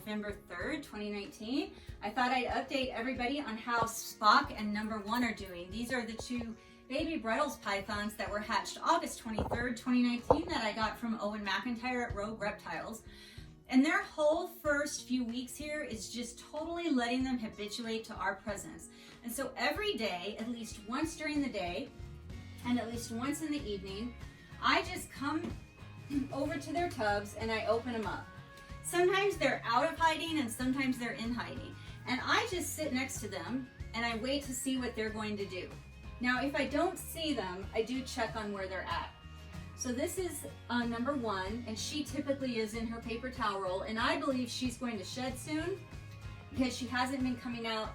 November 3rd, 2019. I thought I'd update everybody on how Spock and Number 1 are doing. These are the two baby Bredl's pythons that were hatched August 23rd, 2019 that I got from Owen McIntyre at Rogue Reptiles. And their whole first few weeks here is just totally letting them habituate to our presence. And so every day, at least once during the day, and at least once in the evening, I just come over to their tubs and I open them up. Sometimes they're out of hiding and sometimes they're in hiding. And I just sit next to them and I wait to see what they're going to do. Now, if I don't see them, I do check on where they're at. So this is Number 1, and she typically is in her paper towel roll, and I believe she's going to shed soon because she hasn't been coming out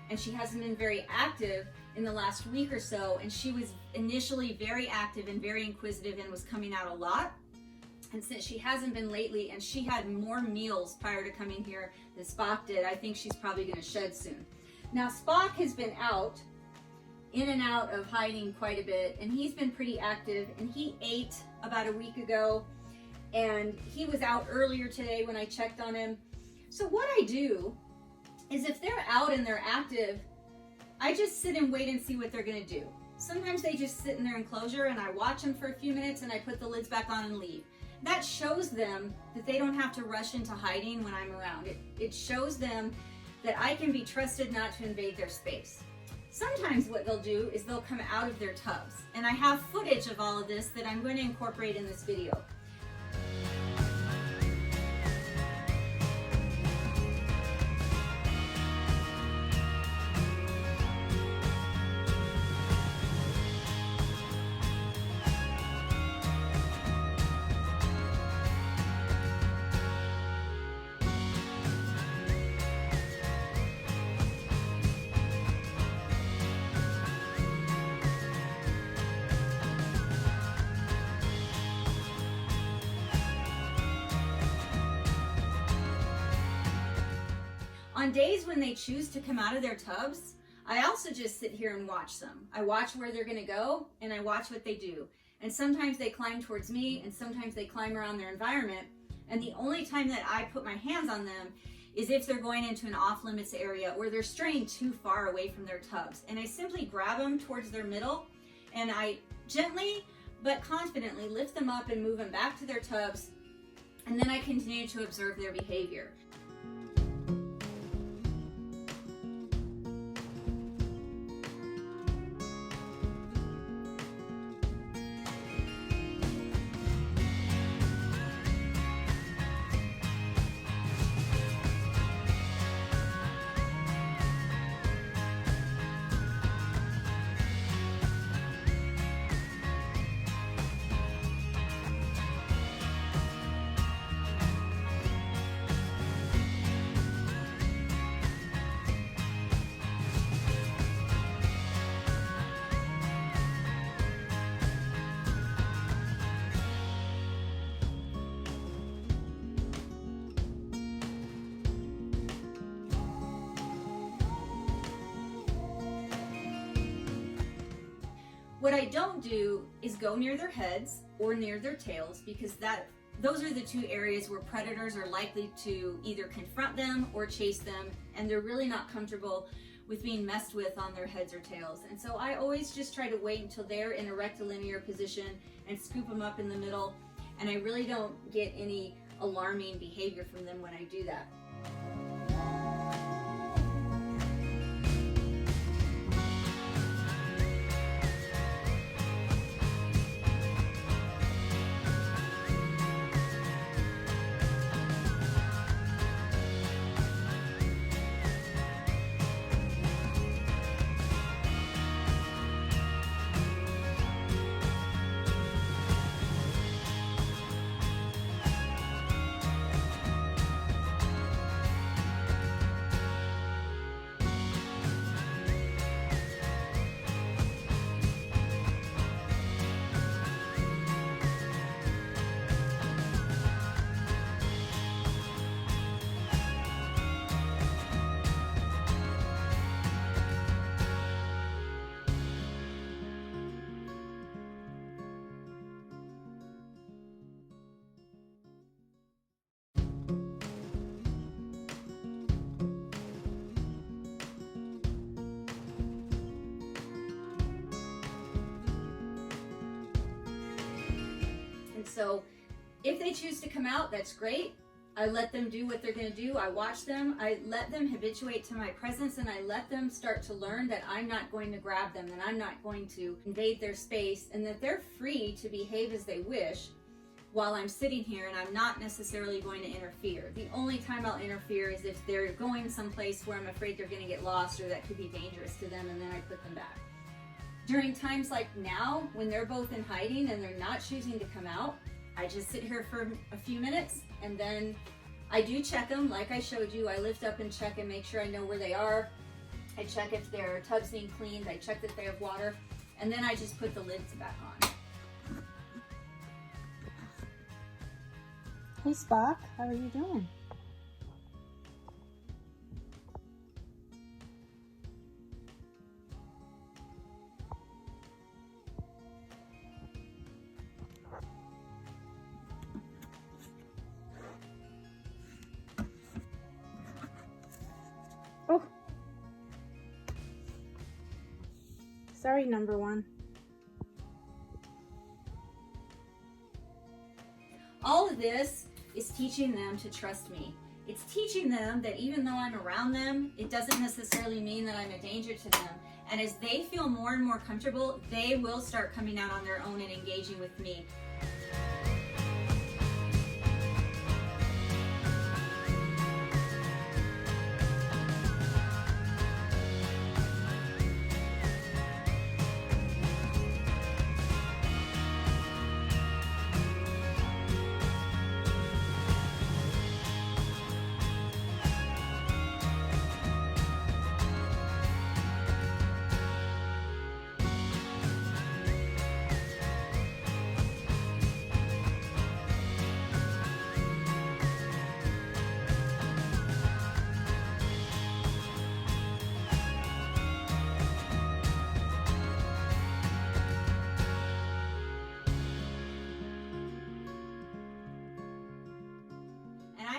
and she hasn't been very active in the last week or so, and she was initially very active and very inquisitive and was coming out a lot. And since she hasn't been lately, and she had more meals prior to coming here than Spock did, I think she's probably going to shed soon. Now, Spock has been out, in and out of hiding quite a bit, and he's been pretty active, and he ate about a week ago, and he was out earlier today when I checked on him. So what I do is if they're out and they're active, I just sit and wait and see what they're going to do. Sometimes they just sit in their enclosure and I watch them for a few minutes and I put the lids back on and leave. That shows them that they don't have to rush into hiding when I'm around. It shows them that I can be trusted not to invade their space. Sometimes what they'll do is they'll come out of their tubs, and I have footage of all of this that I'm going to incorporate in this video. On days when they choose to come out of their tubs, I also just sit here and watch them. I watch where they're going to go and I watch what they do. And sometimes they climb towards me and sometimes they climb around their environment. And the only time that I put my hands on them is if they're going into an off-limits area or they're straying too far away from their tubs. And I simply grab them towards their middle and I gently but confidently lift them up and move them back to their tubs. And then I continue to observe their behavior. What I don't do is go near their heads or near their tails because those are the two areas where predators are likely to either confront them or chase them, and they're really not comfortable with being messed with on their heads or tails. And so I always just try to wait until they're in a rectilinear position and scoop them up in the middle, and I really don't get any alarming behavior from them when I do that. So if they choose to come out, that's great. I let them do what they're going to do. I watch them. I let them habituate to my presence, and I let them start to learn that I'm not going to grab them, that I'm not going to invade their space, and that they're free to behave as they wish while I'm sitting here, and I'm not necessarily going to interfere. The only time I'll interfere is if they're going someplace where I'm afraid they're going to get lost or that could be dangerous to them, and then I put them back. During times like now, when they're both in hiding and they're not choosing to come out, I just sit here for a few minutes, and then I do check them like I showed you. I lift up and check and make sure I know where they are. I check if their tub's being cleaned. I check that they have water, and then I just put the lids back on. Hey Spock, how are you doing? Oh, sorry, number one. All of this is teaching them to trust me. It's teaching them that even though I'm around them, it doesn't necessarily mean that I'm a danger to them. And as they feel more and more comfortable, they will start coming out on their own and engaging with me.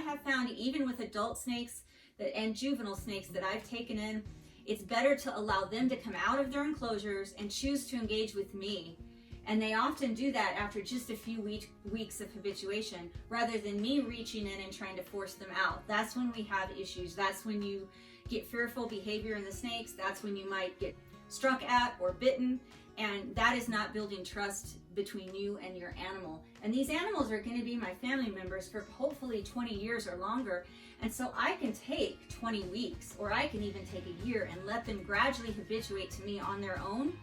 Have found even with adult snakes and juvenile snakes that I've taken in, it's better to allow them to come out of their enclosures and choose to engage with me. And they often do that after just a few weeks of habituation, rather than me reaching in and trying to force them out. That's when we have issues. That's when you get fearful behavior in the snakes. That's when you might get struck at or bitten. And that is not building trust between you and your animal. And these animals are going to be my family members for hopefully 20 years or longer. And so I can take 20 weeks, or I can even take a year, and let them gradually habituate to me on their own.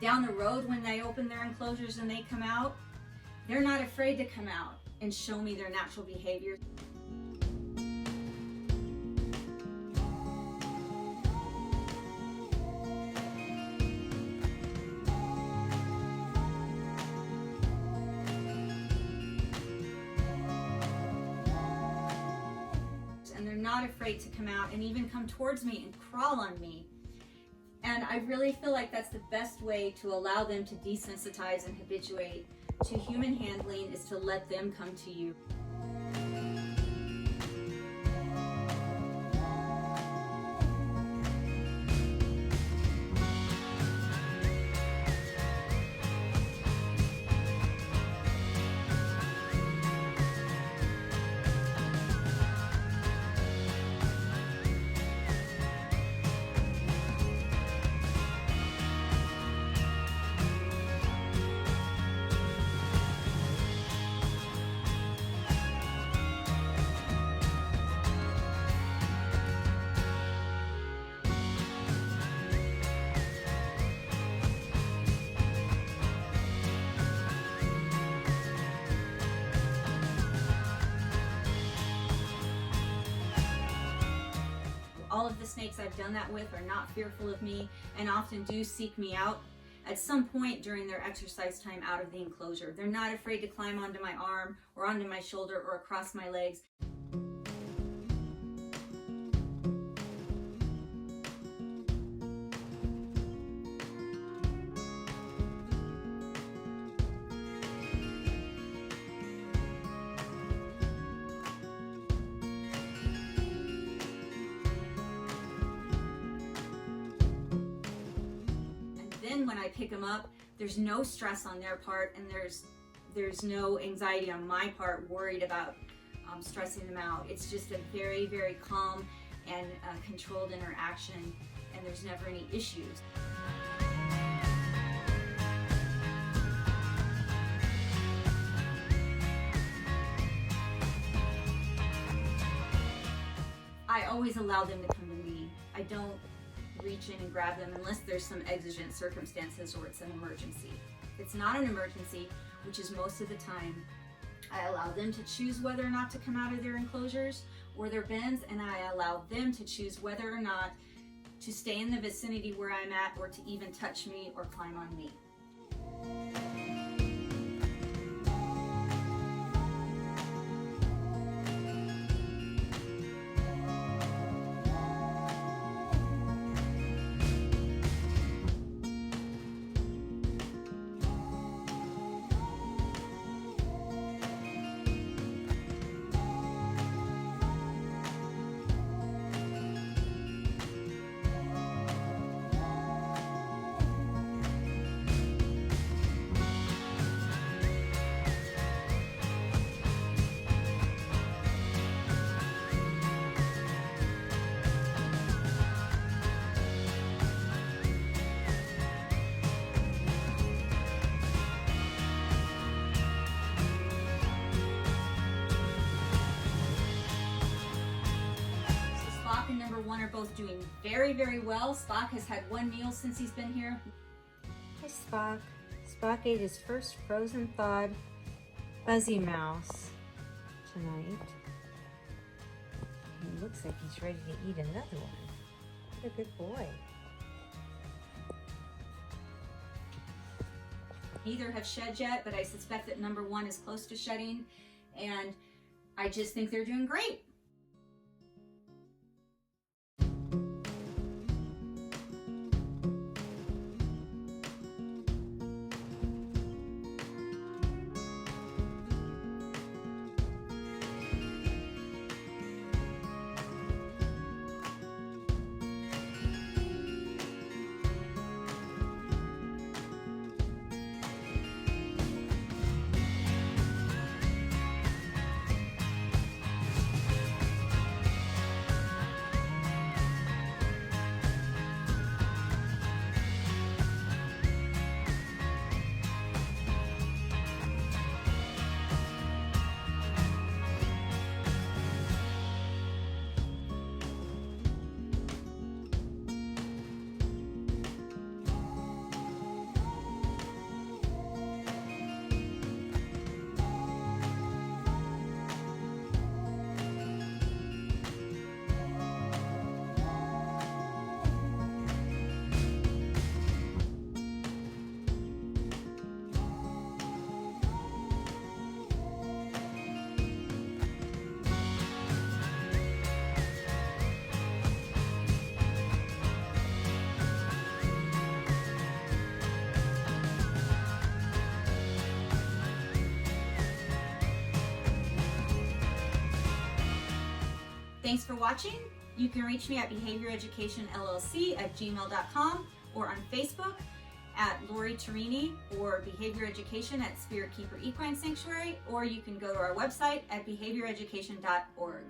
Down the road, when they open their enclosures and they come out, they're not afraid to come out and show me their natural behavior. And they're not afraid to come out and even come towards me and crawl on me. And I really feel like that's the best way to allow them to desensitize and habituate to human handling, is to let them come to you. All of the snakes I've done that with are not fearful of me and often do seek me out at some point during their exercise time out of the enclosure. They're not afraid to climb onto my arm or onto my shoulder or across my legs. in when I pick them up. There's no stress on their part, and there's no anxiety on my part worried about stressing them out. It's just a very, very calm and controlled interaction, and there's never any issues. I always allow them to come to me. I don't reach in and grab them unless there's some exigent circumstances or it's an emergency. If it's not an emergency, which is most of the time, I allow them to choose whether or not to come out of their enclosures or their bins, and I allow them to choose whether or not to stay in the vicinity where I'm at or to even touch me or climb on me. Spock and Number 1 are both doing very, very well. Spock has had one meal since he's been here. Hi, Spock. Spock ate his first frozen thawed fuzzy mouse tonight. He looks like he's ready to eat another one. What a good boy. Neither have shed yet, but I suspect that Number 1 is close to shedding, and I just think they're doing great. Thanks for watching. You can reach me at behavioreducationllc@gmail.com or on Facebook at Lori Tarini or Behavior Education at Spirit Keeper Equine Sanctuary, or you can go to our website at behavioreducation.org.